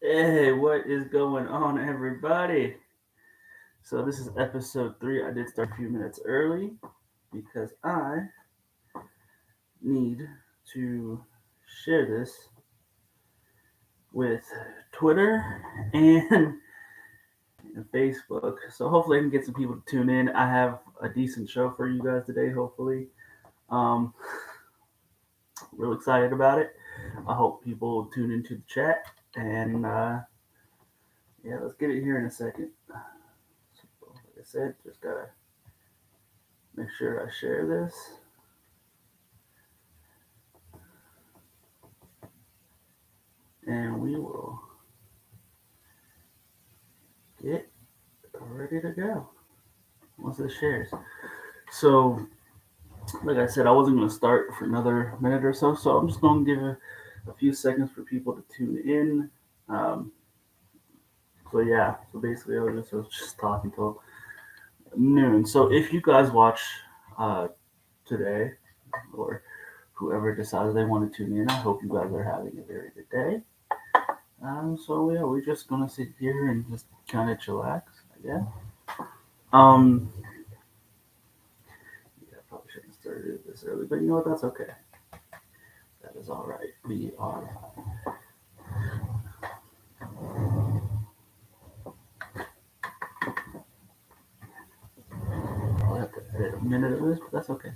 Hey, what is going on, everybody? So, this is episode 3. I did start a few minutes early because I need to share this with Twitter and Facebook. So, hopefully, I can get some people to tune in. I have a decent show for you guys today, hopefully. Um, Real excited about it. I hope people tune into the chat. And yeah, let's get it here in a second. So, like I said, just gotta make sure I share this. And we will get ready to go once it shares. So, like I said, I wasn't going to start for another minute or so, so I'm just going to give a few seconds for people to tune in. Um, so yeah, so basically I was just talking till noon. So if you guys watch uh, today, or whoever decides they want to tune in, I hope you guys are having a very good day. So yeah, we're just gonna sit here and just kind of chillax, I guess. Um, Yeah, I probably shouldn't have started this early, but you know what? That's okay. That is all right. We are. I'll have to edit a minute of this, but that's okay.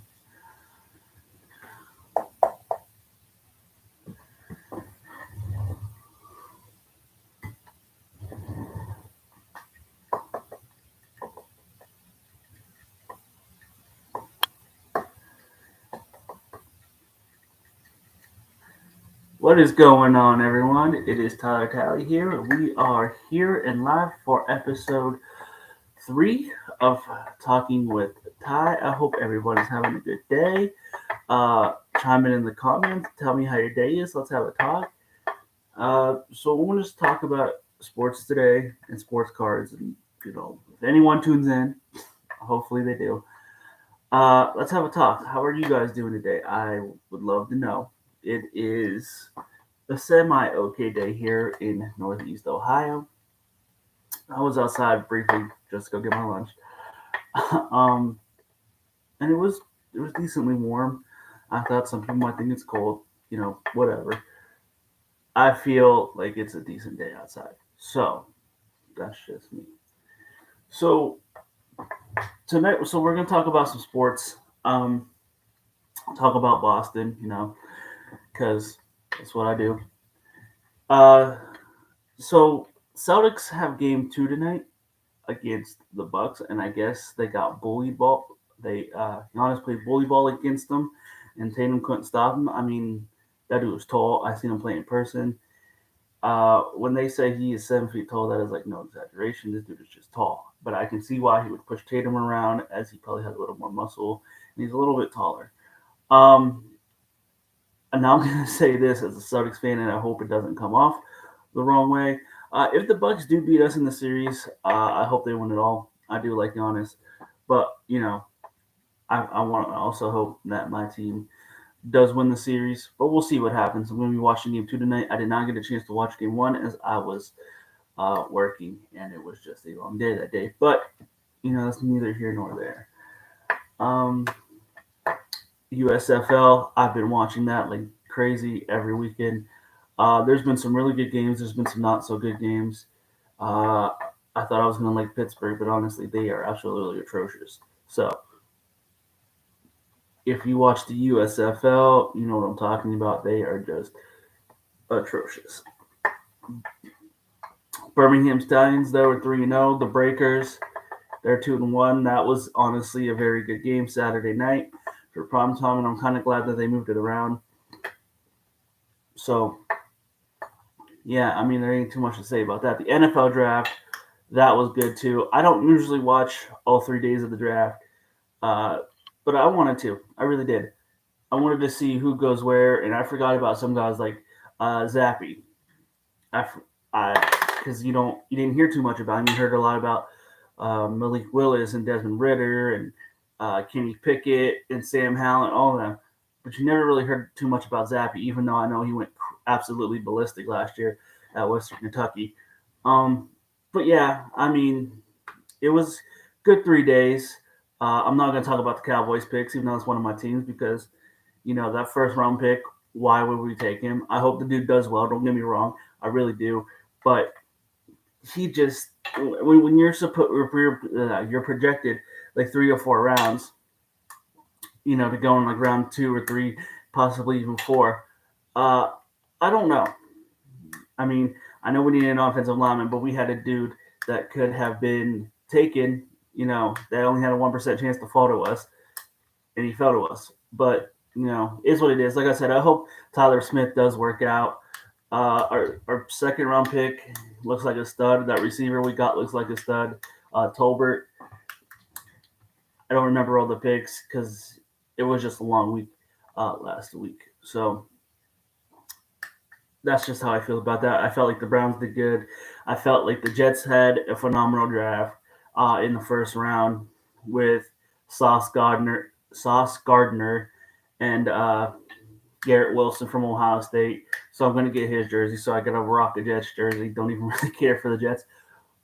What is going on, everyone? It is Tyler Talley here. We are here and live for episode 3 of Talking with Ty. I hope everyone is having a good day. Chime in the comments. Tell me how your day is. Let's have a talk. So we want to just talk about sports today and sports cards, and if anyone tunes in, hopefully they do. Let's have a talk. How are you guys doing today? I would love to know. It is a semi okay day here in Northeast Ohio. I was outside briefly just to go get my lunch. um, and it was decently warm. I thought some people might think it's cold. Whatever. I feel like it's a decent day outside. So that's just me. So tonight, we're gonna talk about some sports. Um, talk about Boston. Because that's what I do. Uh, so Celtics have game 2 tonight against the Bucks, and I guess they got bullied ball. Giannis played bully ball against them, and Tatum couldn't stop him. I mean, that dude was tall. I seen him play in person. When they say he is 7 feet tall, that is like no exaggeration. This dude is just tall. But I can see why he would push Tatum around, as he probably has a little more muscle, and he's a little bit taller. Um, and now I'm gonna say this as a Celtics fan, and I hope it doesn't come off the wrong way. If the Bucks do beat us in the series, I hope they win it all. I do like Giannis, but I want to also hope that my team does win the series. But we'll see what happens. I'm going to be watching Game 2 tonight. I did not get a chance to watch Game 1 as I was working, and it was just a long day that day. But that's neither here nor there. Um, USFL, I've been watching that like crazy every weekend. There's been some really good games. There's been some not so good games. Uh, I thought I was going to like Pittsburgh, but honestly, they are absolutely atrocious. So if you watch the USFL, you know what I'm talking about. They are just atrocious. Birmingham Stallions, they were 3-0. The Breakers, they're 2-1. That was honestly a very good game Saturday night for prime time, and I'm kind of glad that they moved it around. So yeah, I mean, there ain't too much to say about that. The NFL draft, that was good too. I don't usually watch all 3 days of the draft, uh, but I wanted to. I really did. I wanted to see who goes where, and I forgot about some guys like Zappy. I because you didn't hear too much about him. You heard a lot about Malik Willis and Desmond Ritter and Kenny Pickett and Sam Howell and all of them, but you never really heard too much about Zappy, even though I know he went absolutely ballistic last year at Western Kentucky. But yeah, I mean, it was good 3 days. I'm not going to talk about the Cowboys picks, even though it's one of my teams, because that first round pick. Why would we take him? I hope the dude does well. Don't get me wrong, I really do. But he just when you're projected like 3 or 4 rounds, to go in like round 2 or 3, possibly even 4. Uh, I don't know. I mean, I know we needed an offensive lineman, but we had a dude that could have been taken. That only had a 1% chance to fall to us, and he fell to us. But is what it is. Like I said, I hope Tyler Smith does work out. Our second round pick looks like a stud. That receiver we got looks like a stud. Tolbert. I don't remember all the picks because it was just a long week last week. So that's just how I feel about that. I felt like the Browns did good. I felt like the Jets had a phenomenal draft in the first round with Sauce Gardner, and Garrett Wilson from Ohio State. So I'm going to get his jersey. So I got to rock a Jets jersey. Don't even really care for the Jets,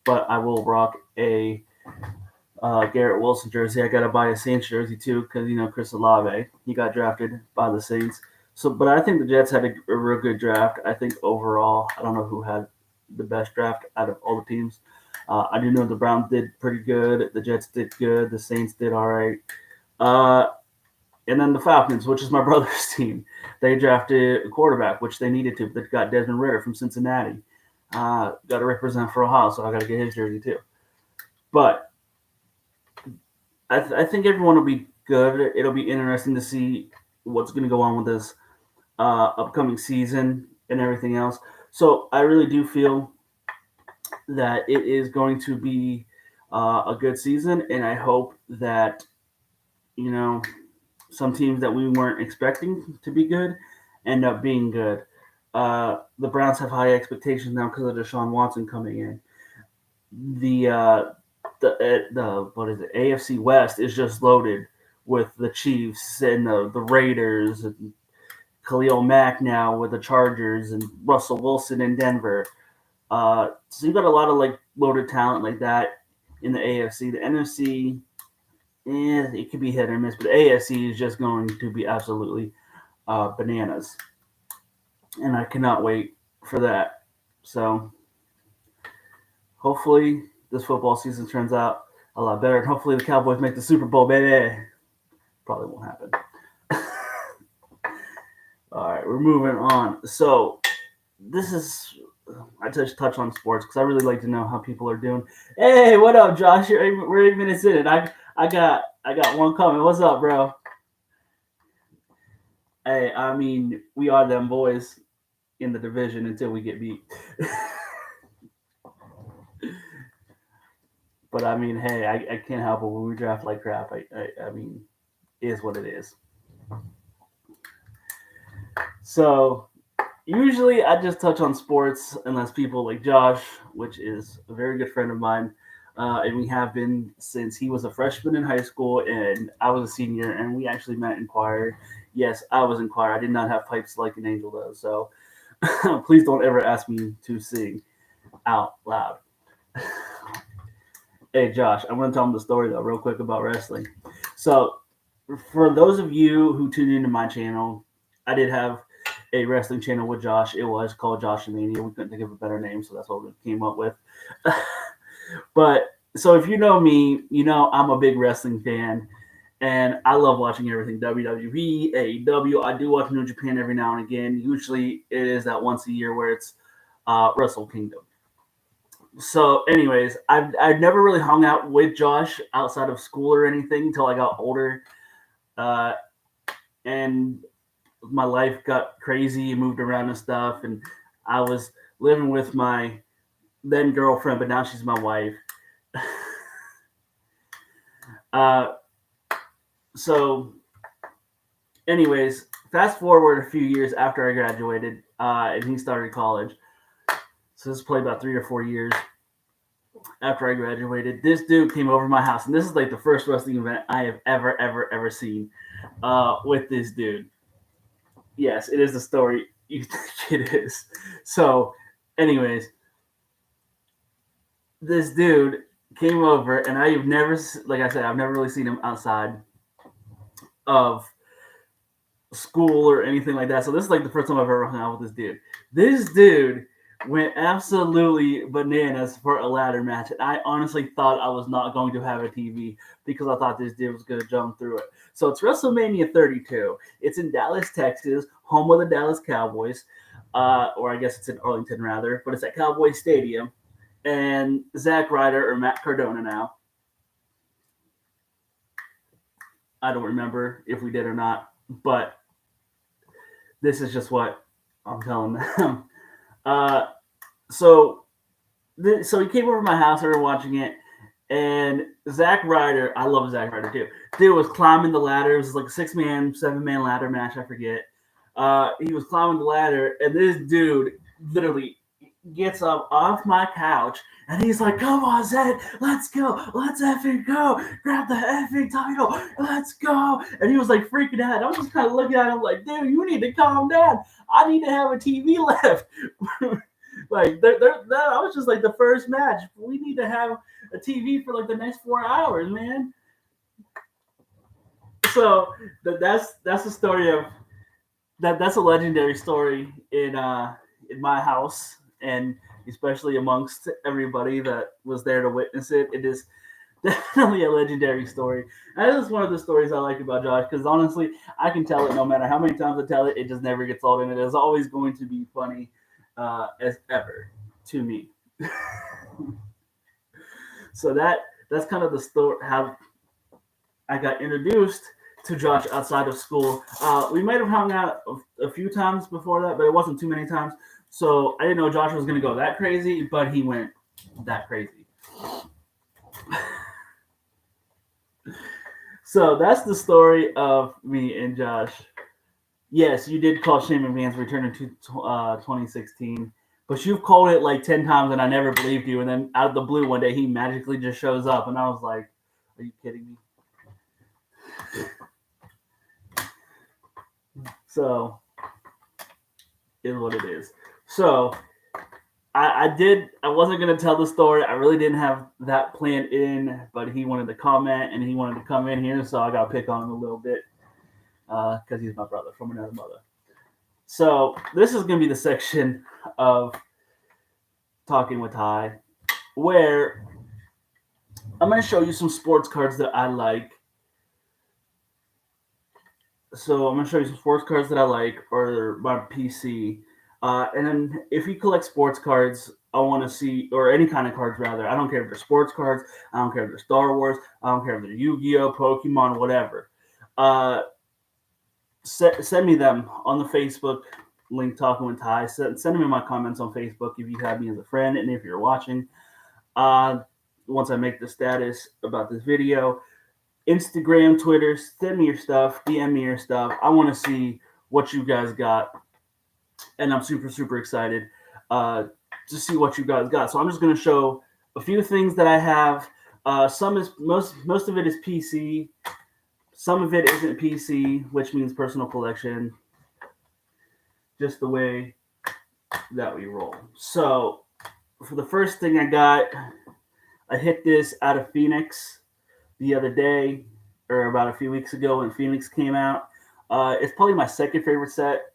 but I will rock a Garrett Wilson jersey. I got to buy a Saints jersey too because Chris Olave, he got drafted by the Saints. So, but I think the Jets had a real good draft. I think overall, I don't know who had the best draft out of all the teams. I do know the Browns did pretty good. The Jets did good. The Saints did all right. And then the Falcons, which is my brother's team, they drafted a quarterback, which they needed to. They got Desmond Ridder from Cincinnati. Got to represent for Ohio, so I got to get his jersey too. But I think everyone will be good. It'll be interesting to see what's going to go on with this upcoming season and everything else. So I really do feel that it is going to be a good season, and I hope that some teams that we weren't expecting to be good end up being good. The Browns have high expectations now because of Deshaun Watson coming in. The what is it? AFC West is just loaded with the Chiefs and the Raiders and Khalil Mack now with the Chargers and Russell Wilson in Denver. So you got a lot of like loaded talent like that in the AFC. The NFC, it could be hit or miss, but the AFC is just going to be absolutely bananas, and I cannot wait for that. So hopefully this football season turns out a lot better, and hopefully the Cowboys make the Super Bowl, baby. Probably won't happen. All right, we're moving on. So this is I just touch on sports because I really like to know how people are doing. Hey, what up, Josh? We're 8 minutes in, and I got one coming. What's up, bro? Hey, I mean, we are them boys in the division until we get beat. But I mean, hey, I can't help it when we draft like crap. I mean, it is what it is. So usually I just touch on sports unless people like Josh, which is a very good friend of mine, and we have been since he was a freshman in high school and I was a senior, and we actually met in choir. Yes, I was in choir. I did not have pipes like an angel does, so please don't ever ask me to sing out loud. Hey Josh, I'm going to tell him the story though, real quick about wrestling. So, for those of you who tuned into my channel, I did have a wrestling channel with Josh. It was called Josh Mania. We couldn't think of a better name, so that's what we came up with. But so if you know me, I'm a big wrestling fan, and I love watching everything WWE, AEW. I do watch New Japan every now and again. Usually, it is that once a year where it's Wrestle Kingdom. So, anyways, I've never really hung out with Josh outside of school or anything until I got older, uh, and my life got crazy and moved around and stuff, and I was living with my then girlfriend, but now she's my wife. uh, so, anyways, fast forward a few years after I graduated, and he started college. So this is probably about 3 or 4 years after I graduated. This dude came over to my house, and this is like the first wrestling event I have ever seen with this dude. Yes, it is the story you think it is. So Anyways, this dude came over, and I've never, like I said, I've never really seen him outside of school or anything like that. So this is like the first time I've ever hung out with this dude. This dude went absolutely bananas for a ladder match, and I honestly thought I was not going to have a TV because I thought this dude was going to jump through it. So it's WrestleMania 32. It's in Dallas, Texas, home of the Dallas Cowboys, or I guess it's in Arlington rather, but it's at Cowboy Stadium. And Zack Ryder or Matt Cardona now. I don't remember if we did or not, but this is just what I'm telling them. Uh, so, so he came over to my house. We were watching it, and Zack Ryder. I love Zack Ryder too. Dude was climbing the ladder. It was like a 6-man, 7-man ladder match. I forget. He was climbing the ladder, and this dude literally gets up off my couch and he's like, "Come on, Zed, let's go, let's effing go, grab the effing title, let's go." And he was like freaking out. I was just kind of looking at him like, "Dude, you need to calm down. I need to have a TV left." Like, that was just like the first match. We need to have a TV for like the next 4 hours, man. So that's the story of that. That's a legendary story in my house, and especially amongst everybody that was there to witness it. It is definitely a legendary story. And that is one of the stories I like about Josh because honestly, I can tell it no matter how many times I tell it, it just never gets old, and it is always going to be funny as ever to me. So that's kind of the story how I got introduced to Josh outside of school. We might have hung out a few times before that, but it wasn't too many times. So I didn't know Josh was going to go that crazy, but he went that crazy. So that's the story of me and Josh. Yes, you did call Shane McMahon's return in 2016, but you've called it like 10 times and I never believed you. And then out of the blue one day, he magically just shows up, and I was like, "Are you kidding me?" So, is what it is. So, I wasn't going to tell the story. I really didn't have that planned in, but he wanted to comment and he wanted to come in here, so I got to pick on him a little bit because he's my brother from another mother. So, this is going to be the section of Talking with Ty where I'm going to show you some sports cards that I like. So I'm gonna show you some sports cards that I like, or my PC. And then if you collect sports cards, I want to see, or any kind of cards rather. I don't care if they're sports cards. I don't care if they're Star Wars. I don't care if they're Yu-Gi-Oh, Pokemon, whatever. Send me them on the Facebook link, Talking with Ty. Send them in my comments on Facebook if you have me as a friend, and if you're watching. Once I make the status about this video. Instagram, Twitter, send me your stuff, DM me your stuff. I want to see what you guys got, and I'm super, super excited to see what you guys got. So I'm just going to show a few things that I have. Some is most of it is PC. Some of it isn't PC, which means personal collection. Just the way that we roll. So for the first thing I got, I hit this out of Phoenix the other day, or about a few weeks ago when Phoenix came out. It's probably my second favorite set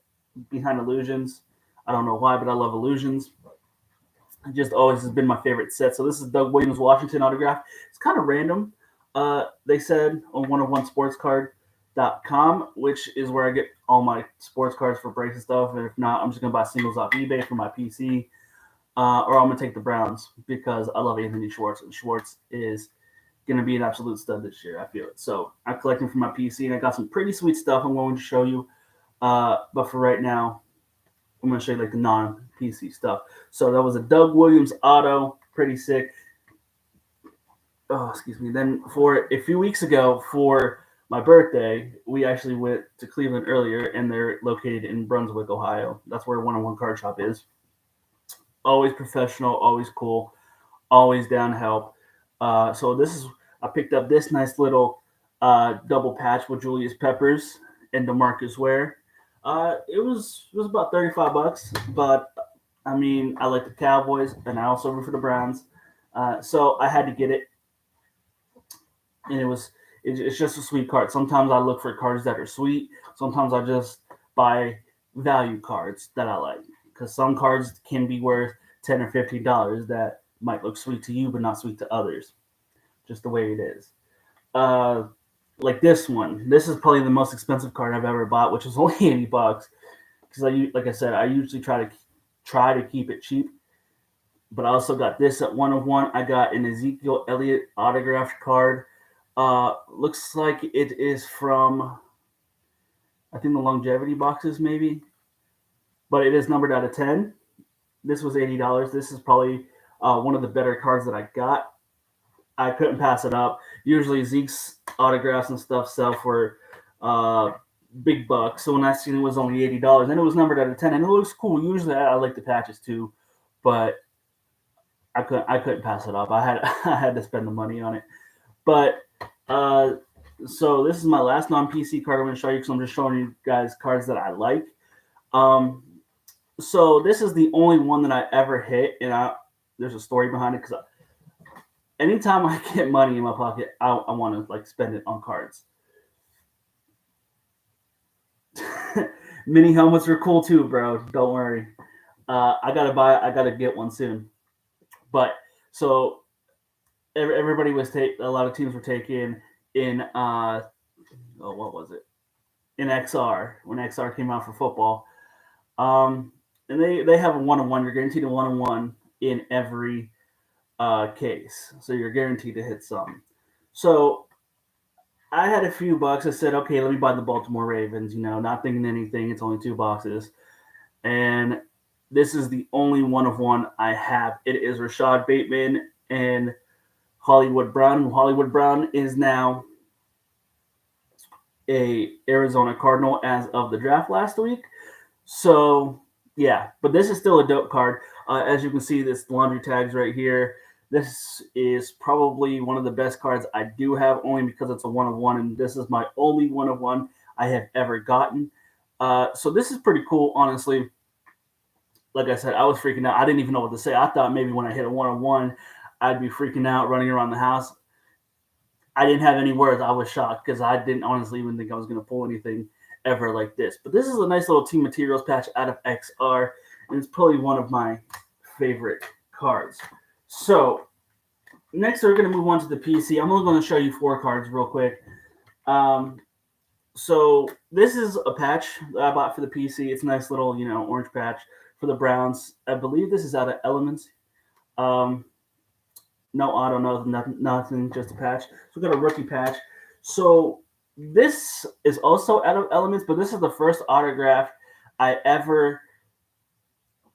behind Illusions. I don't know why, but I love Illusions. It just always has been my favorite set. So this is Doug Williams Washington autograph. It's kind of random. They said on 101sportscard.com, which is where I get all my sports cards for breaks and stuff. And if not, I'm just going to buy singles off eBay for my PC. Or I'm going to take the Browns because I love Anthony Schwartz. And Schwartz is going to be an absolute stud this year. I feel it. So I'm collecting for my PC, and I got some pretty sweet stuff I'm going to show you. But for right now, I'm going to show you like the non-PC stuff. So that was a Doug Williams auto, pretty sick. Oh, excuse me. Then for a few weeks ago, for my birthday, we actually went to Cleveland earlier, and they're located in Brunswick, Ohio. That's where 101 Card Shop is. Always professional, always cool, always down to help. So I picked up this nice little double patch with Julius Peppers and DeMarcus Ware. It was about $35, but I mean, I like the Cowboys, and I also root for the Browns. So I had to get it, and it's just a sweet card. Sometimes I look for cards that are sweet. Sometimes I just buy value cards that I like because some cards can be worth $10 or $15 that might look sweet to you but not sweet to others. Just the way it is. Uh, like this one. This is probably the most expensive card I've ever bought, which is only $80. Because like I said, I usually try to keep it cheap. But I also got this at 1 of 1. I got an Ezekiel Elliott autographed card. Looks like it is from I think the longevity boxes maybe, but it is numbered out of 10. This was $80. This is probably one of the better cards that I got. I couldn't pass it up. Usually Zeke's autographs and stuff sell for uh, big bucks. So when I seen it was only $80, and it was numbered out of 10, and it looks cool. Usually I like the patches too, but I couldn't pass it up. I had I had to spend the money on it. But uh, so this is my last non PC card I'm going to show you because I'm just showing you guys cards that I like. Um, so this is the only one that I ever hit, and there's a story behind it because anytime I get money in my pocket, I want to like spend it on cards. Mini helmets are cool too, bro. Don't worry. I gotta get one soon. But so everybody was a lot of teams were taking in what was it in XR when XR came out for football. Um, and they have a 1 on 1. You're guaranteed a 1 on 1 in every case, so you're guaranteed to hit some. So I had a few bucks. I said, okay, let me buy the Baltimore Ravens. You know, not thinking anything. It's only 2 boxes, and this is the only 1 of 1 I have. It is Rashad Bateman and Hollywood Brown. Hollywood Brown is now a Arizona Cardinal as of the draft last week. So yeah, but this is still a dope card. As you can see, this laundry tags right here. This is probably one of the best cards I do have, only because it's a 1 of 1, and this is my only 1 of 1 I have ever gotten. So this is pretty cool, honestly. Like I said, I was freaking out. I didn't even know what to say. I thought maybe when I hit a 1 of 1, I'd be freaking out, running around the house. I didn't have any words. I was shocked because I didn't honestly even think I was going to pull anything ever like this. But this is a nice little Team Materials patch out of XR, and it's probably one of my favorite cards. So next, we're going to move on to the PC. I'm only going to show you 4 cards real quick. So this is a patch that I bought for the PC. It's a nice little, orange patch for the Browns. I believe this is out of Elements. Um, no auto, nothing, just a patch. So we got a rookie patch. So this is also out of Elements, but this is the first autograph I ever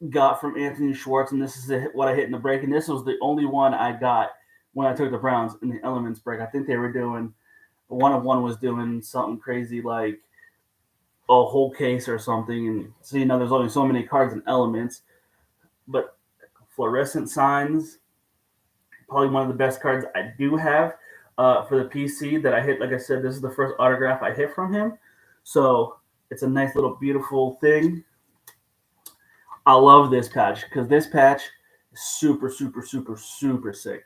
got from Anthony Schwartz, and this is what I hit in the break. And this was the only one I got when I took the Browns in the Elements break. I think they were doing 1 of 1 was doing something crazy like a whole case or something. And so there's only so many cards in Elements, but fluorescent signs, probably one of the best cards I do have for the PC that I hit. Like I said, this is the first autograph I hit from him, so it's a nice little beautiful thing. I love this patch because this patch is super, super, super, super sick.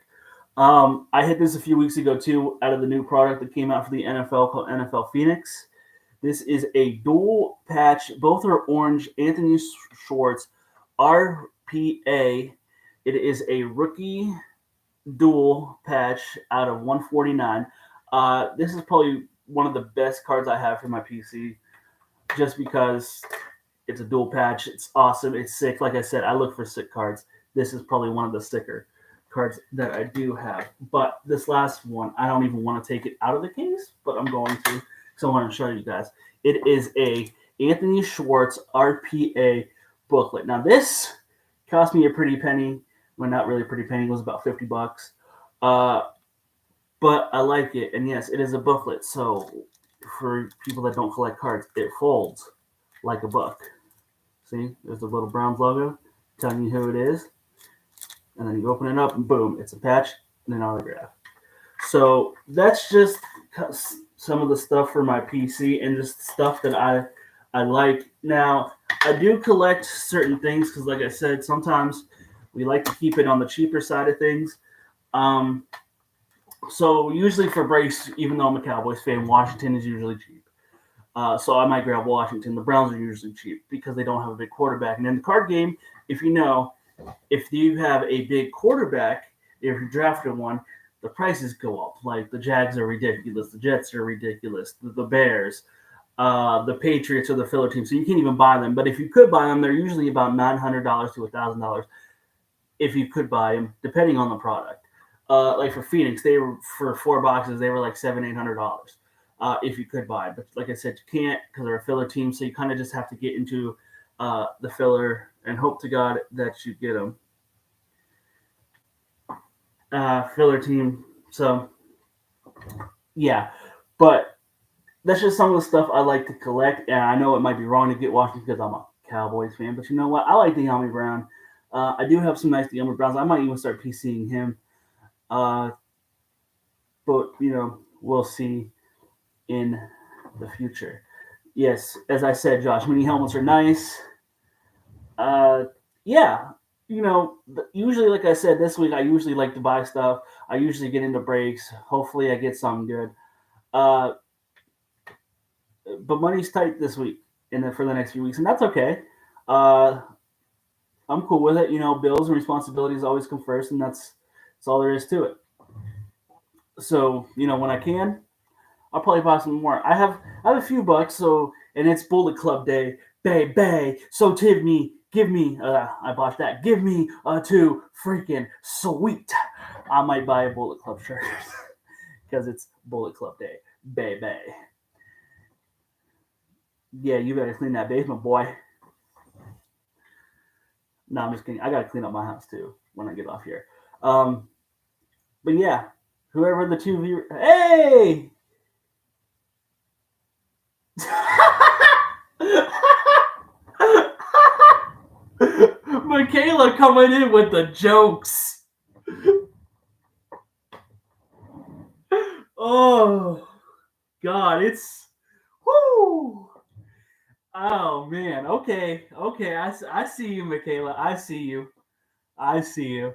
I hit this a few weeks ago too, out of the new product that came out for the NFL called NFL Phoenix. This is a dual patch. Both are orange. Anthony Schwartz, RPA. It is a rookie dual patch out of 149. This is probably one of the best cards I have for my PC, just because it's a dual patch. It's awesome. It's sick. Like I said, I look for sick cards. This is probably one of the sicker cards that I do have. But this last one, I don't even want to take it out of the case, but I'm going to because I want to show you guys. It is a Anthony Schwartz RPA booklet. Now this cost me a pretty penny. Well, not really a pretty penny. It was about $50. But I like it. And yes, it is a booklet. So for people that don't collect cards, it folds like a book. See, there's the little Browns logo telling you who it is. And then you open it up and boom, it's a patch and an autograph. So that's just some of the stuff for my PC and just stuff that I I like. Now, I do collect certain things because, like I said, sometimes we like to keep it on the cheaper side of things. Um, so usually for breaks, even though I'm a Cowboys fan, Washington is usually cheap. So I might grab Washington. The Browns are usually cheap because they don't have a big quarterback. And in the card game, if you know, if you have a big quarterback, if you drafted one, the prices go up. Like the Jags are ridiculous, the Jets are ridiculous, the Bears, the Patriots, or the Philly team. So you can't even buy them. But if you could buy them, they're usually about $900 to $1,000 if you could buy them, depending on the product. Like for Phoenix, they were for 4 boxes, they were like $700-800 if you could buy. But like I said, you can't because they're a filler team, so you kind of just have to get into the filler and hope to God that you get them. Filler team. So yeah, but that's just some of the stuff I like to collect. And I know it might be wrong to get Washington because I'm a Cowboys fan, but you know what? I like De'Ami Brown. I do have some nice De'Ami Browns. I might even start PCing him. Uh, but we'll see in the future. Yes, as I said, Josh, mini helmets are nice. Uh, yeah, usually, like I said, this week I usually like to buy stuff. I usually get into breaks. Hopefully, I get something good. Uh, but money's tight this week and for the next few weeks, and that's okay. Uh, I'm cool with it. Bills and responsibilities always come first, and that's all there is to it. So when I can, I'll probably buy some more. I have a few bucks, so and it's Bullet Club Day, bay. So Tiffany, give me I bought that. Give me two freaking sweet. I might buy a Bullet Club shirt because it's Bullet Club Day, bay. Yeah, you better clean that basement, boy. No, I'm just kidding. I gotta clean up my house too when I get off here. Um, but yeah, whoever the two viewers. Hey. Michaela coming in with the jokes. Oh God, it's whoo. Oh man, okay. I see you, Michaela. I see you. I see you.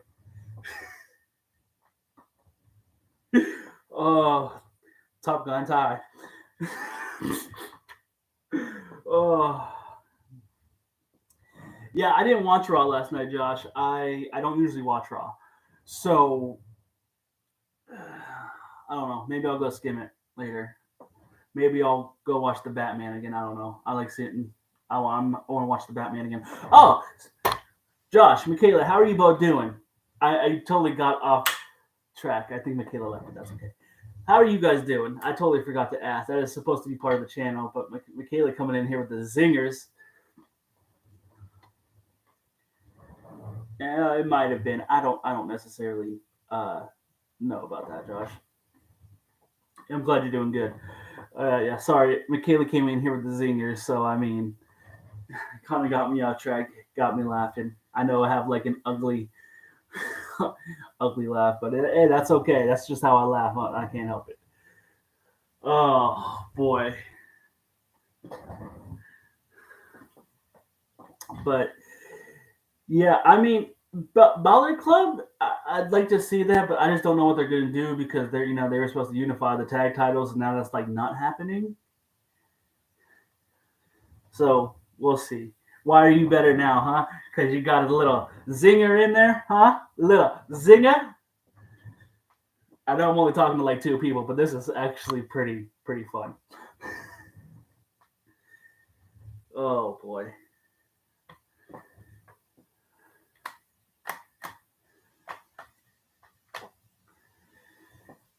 Oh, Top Gun tie. Oh, yeah. I didn't watch Raw last night, Josh. I don't usually watch Raw, so I don't know. Maybe I'll go skim it later. Maybe I'll go watch the Batman again. I don't know. I like sitting. I want to watch the Batman again. Oh, Josh, Michaela, how are you both doing? I totally got off track. I think Michaela left, but that's okay. How are you guys doing? I totally forgot to ask. That is supposed to be part of the channel, but Michaela coming in here with the zingers. It might have been. I don't necessarily know about that, Josh. I'm glad you're doing good. Yeah, sorry. Michaela came in here with the zingers, so I mean, kind of got me off track, got me laughing. I know I have like an ugly, ugly laugh, but hey, that's okay. That's just how I laugh. I can't help it. Oh boy, but yeah, I mean, but Ballard Club, I'd like to see that, but I just don't know what they're going to do because they were supposed to unify the tag titles, and now that's like not happening. So we'll see. Why are you better now, huh? Because you got a little zinger in there, huh? Little zinger. I know I'm only talking to like two people, but this is actually pretty fun. Oh boy.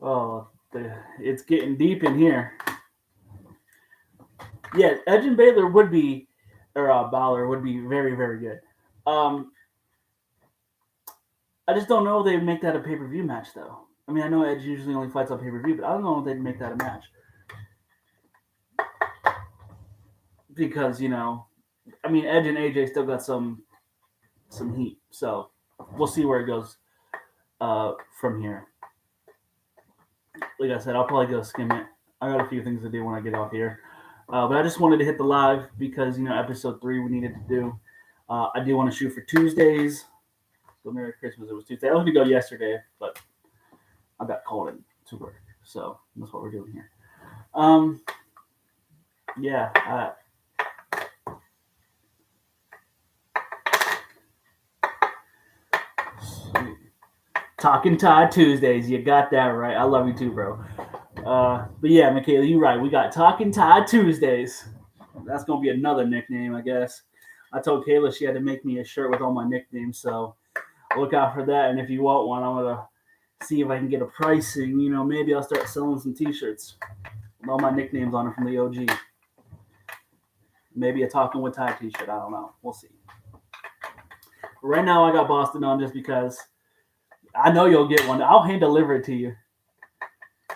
Oh, it's getting deep in here. Yeah, Edge and Baylor would be, or Balor would be very good. Um, I just don't know if they'd make that a pay per view match though. I mean, I know Edge usually only fights on pay per view, but I don't know if they'd make that a match because I mean, Edge and AJ still got some heat, so we'll see where it goes from here. Like I said, I'll probably go skim it. I got a few things to do when I get off here. But I just wanted to hit the live because episode 3 we needed to do. I do want to shoot for Tuesdays. So Merry Christmas. It was Tuesday. I was going to go yesterday, but I got called in to work, so that's what we're doing here. Um, yeah. Talking Tide Tuesdays. You got that right. I love you too, bro. But yeah, Michaela, you're right. We got Talking Tide Tuesdays. That's gonna be another nickname, I guess. I told Kayla she had to make me a shirt with all my nicknames, so look out for that. And if you want one, I'm gonna see if I can get a pricing. Maybe I'll start selling some T-shirts with all my nicknames on it from the OG. Maybe a Talking with Ty T-shirt. I don't know. We'll see. But right now, I got Boston on just because I know you'll get one. I'll hand deliver it to you.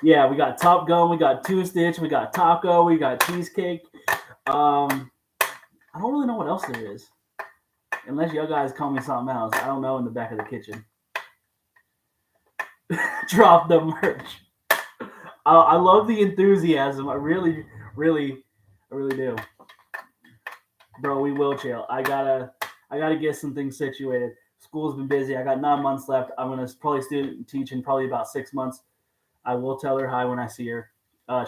Yeah, we got Top Gun, we got Two Stitch, we got Taco, we got Cheesecake. I don't really know what else there is. Unless you guys call me something else. I don't know in the back of the kitchen. Drop the merch. I love the enthusiasm. I really do. Bro, we will chill. I gotta get some things situated. School's been busy. I got 9 months left. I'm gonna probably teach in probably about 6 months. I will tell her hi when I see her.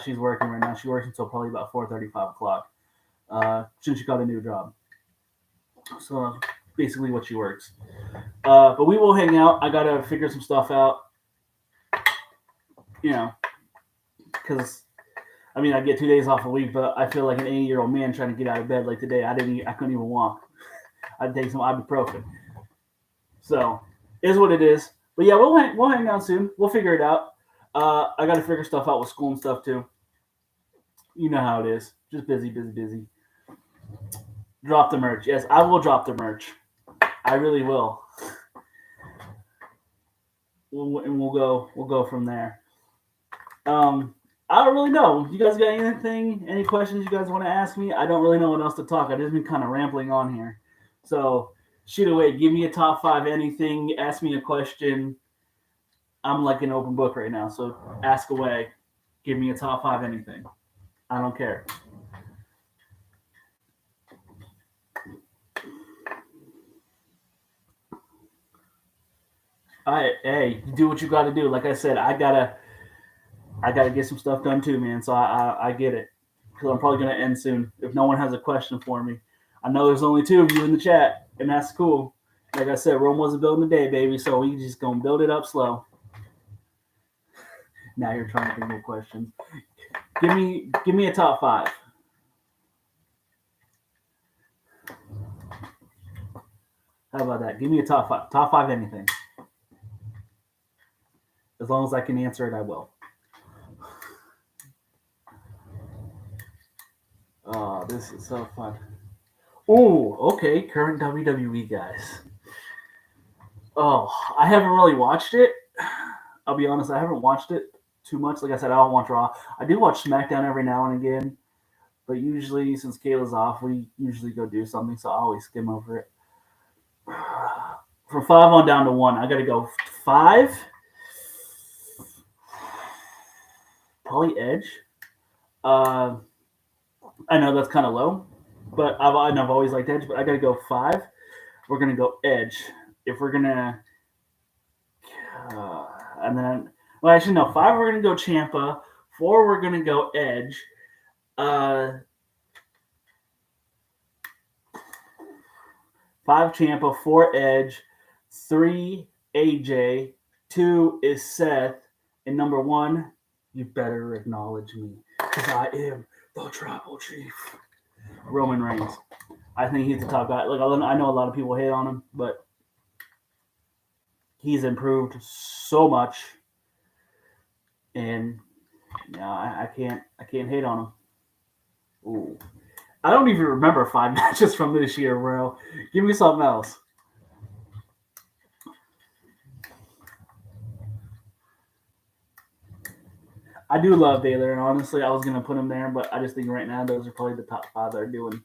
She's working right now. She works until probably about 4:30, 5 o'clock. Since she got a new job. So basically what she works. But we will hang out. I gotta figure some stuff out. Because I mean I get 2 days off a week, but I feel like an 80-year-old man trying to get out of bed. Like today, I couldn't even walk. I'd take some ibuprofen. So is what it is. But yeah, we'll hang out soon. We'll figure it out. I got to figure stuff out with school and stuff too. You know how it is. Just busy. Drop the merch. Yes, I will drop the merch. I really will. We'll go from there. I don't really know. You guys got anything? Any questions you guys want to ask me? I don't really know what else to talk. I just been kind of rambling on here. So shoot away. Give me a top 5 anything. Ask me a question. I'm like an open book right now. So ask away. Give me a top 5 anything. I don't care. Hey, do what you got to do. Like I said, I gotta get some stuff done too, man. So I get it because I'm probably gonna end soon if no one has a question for me. I know there's only 2 of you in the chat, and that's cool. Like I said, Rome wasn't built in a day, baby. So we just gonna build it up slow. Now you're trying to think of questions. Give me a top 5. How about that? Give me a top 5. Top 5 anything. As long as I can answer it, I will. Oh, this is so fun. Ooh, okay. Current WWE guys. Oh, I haven't really watched it. I'll be honest, I haven't watched it too much. Like I said, I don't watch Raw. I do watch SmackDown every now and again, but usually since Kayla's off, we usually go do something, so I always skim over it. From 5 on down to 1, I gotta go 5. Probably Edge. Uh, I know that's kind of low, but I've always liked Edge. But I gotta go 5. We're gonna go Edge. If we're gonna, and then well, actually no, 5 we're gonna go Champa. 4 we're gonna go Edge. 5 Champa, 4 Edge, 3 AJ, 2 is Seth, and number 1, you better acknowledge me because I am the Tribal Chief, Roman Reigns. I think he's the top guy. Like I know a lot of people hate on him, but he's improved so much, and yeah, I can't hate on him. Ooh. I don't even remember 5 matches from this year, bro. Give me something else. I do love Baylor, and honestly, I was gonna put him there, but I just think right now those are probably the top 5 that are doing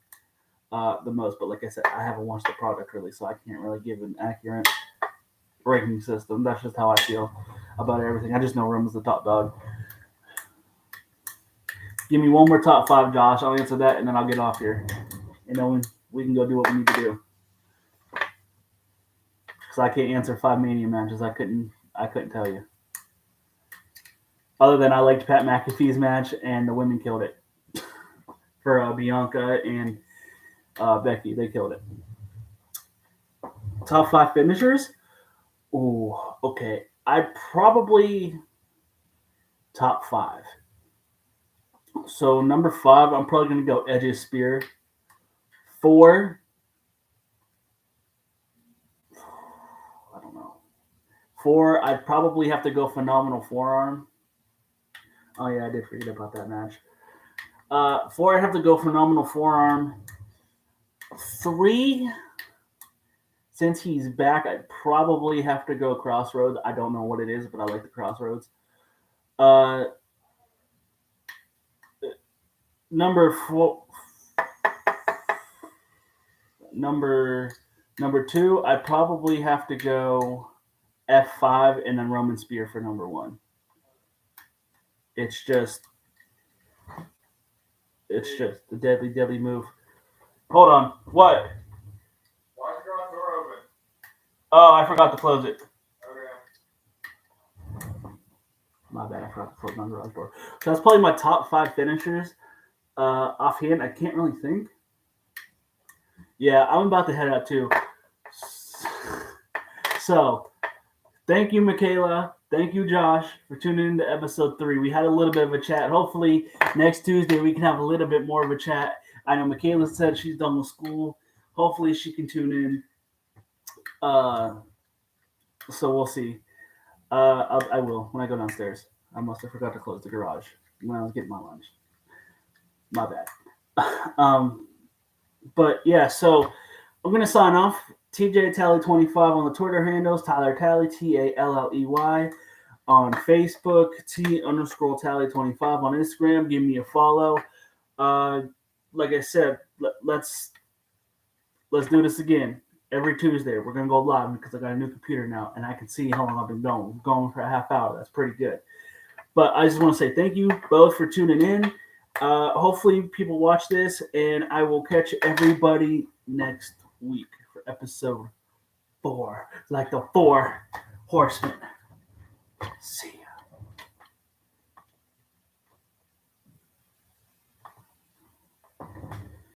the most. But like I said, I haven't watched the product really, so I can't really give an accurate ranking system. That's just how I feel about everything. I just know Roman's the top dog. Give me one more top 5, Josh. I'll answer that, and then I'll get off here. And then we can go do what we need to do. Because I can't answer 5 Mania matches. I couldn't tell you. Other than I liked Pat McAfee's match, and the women killed it. For Bianca and Becky, they killed it. Top 5 finishers? Ooh, okay. I'd probably top 5. So number 5, I'm probably going to go Edge's Spear. 4, I don't know. 4, I'd probably have to go Phenomenal Forearm. Oh yeah, I did forget about that match. 4, I'd have to go Phenomenal Forearm. 3, since he's back, I'd probably have to go Crossroads. I don't know what it is, but I like the Crossroads. Number 4, number 2, I'd probably have to go F5 and then Roman Spear for number 1. It's just the deadly move. Hold on. What? Why is your door open? Oh, I forgot to close it. Okay. My bad. I forgot to close my garage door. So that's probably my top 5 finishers. Offhand, I can't really think. Yeah, I'm about to head out too. So, thank you, Michaela. Thank you, Josh, for tuning in to episode 3. We had a little bit of a chat. Hopefully, next Tuesday we can have a little bit more of a chat. I know Michaela said she's done with school. Hopefully, she can tune in. So we'll see. I will when I go downstairs. I must have forgot to close the garage when I was getting my lunch. My bad. But yeah, so I'm gonna sign off. TJ Tally 25 on the Twitter handles. Tyler Tally TALLEY on Facebook. T_Tally 25 on Instagram. Give me a follow. Like I said, let's do this again. Every Tuesday, we're going to go live because I got a new computer now, and I can see how long I've been going. I'm going for a half hour. That's pretty good. But I just want to say thank you both for tuning in. Hopefully, people watch this, and I will catch everybody next week for episode 4, like the 4 horsemen. See you.